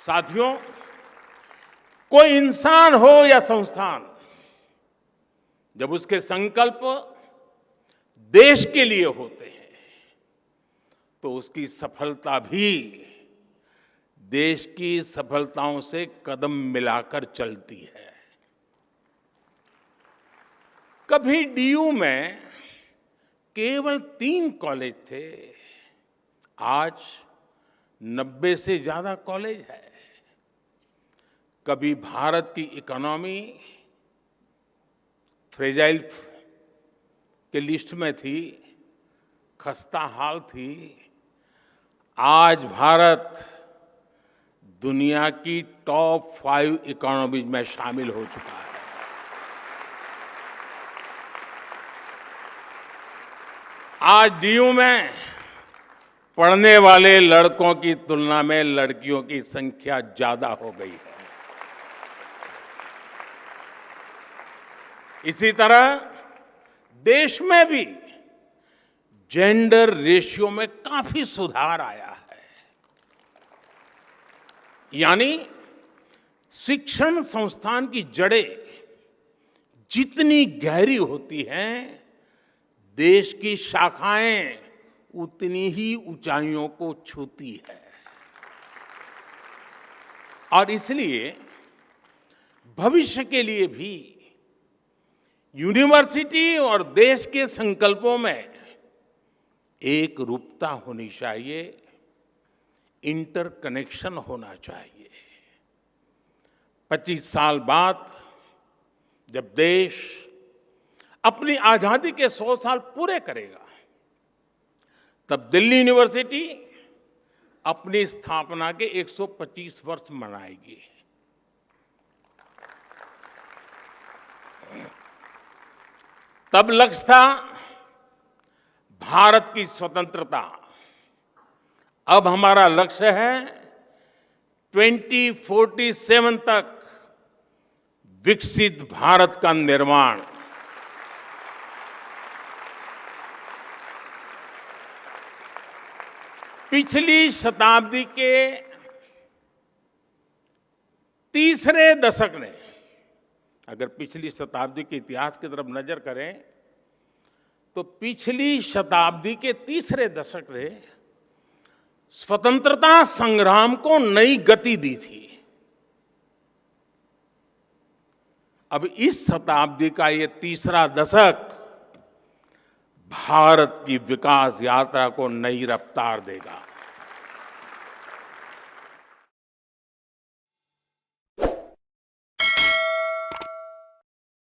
साथियों, कोई इंसान हो या संस्थान, जब उसके संकल्प देश के लिए होते हैं तो उसकी सफलता भी देश की सफलताओं से कदम मिलाकर चलती है। कभी डीयू में केवल 3 कॉलेज थे, आज 90 से ज्यादा कॉलेज है। कभी भारत की इकोनॉमी फ्रेजाइल के लिस्ट में थी, खस्ता हाल थी। आज भारत दुनिया की टॉप 5 इकोनॉमीज में शामिल हो चुका है। आज डीयू में पढ़ने वाले लड़कों की तुलना में लड़कियों की संख्या ज्यादा हो गई है। इसी तरह देश में भी जेंडर रेशियो में काफी सुधार आया है। यानी शिक्षण संस्थान की जड़ें जितनी गहरी होती हैं, देश की शाखाएं उतनी ही ऊंचाइयों को छूती है। और इसलिए भविष्य के लिए भी यूनिवर्सिटी और देश के संकल्पों में एक रूपता होनी चाहिए, इंटरकनेक्शन होना चाहिए। 25 साल बाद जब देश अपनी आजादी के 100 साल पूरे करेगा, तब दिल्ली यूनिवर्सिटी अपनी स्थापना के 125 वर्ष मनाएगी। तब लक्ष्य था भारत की स्वतंत्रता। अब हमारा लक्ष्य है 2047 तक विकसित भारत का निर्माण। पिछली शताब्दी के तीसरे दशक ने, अगर पिछली शताब्दी के इतिहास की तरफ नजर करें तो पिछली शताब्दी के तीसरे दशक ने स्वतंत्रता संग्राम को नई गति दी थी। अब इस शताब्दी का ये तीसरा दशक भारत की विकास यात्रा को नई रफ्तार देगा।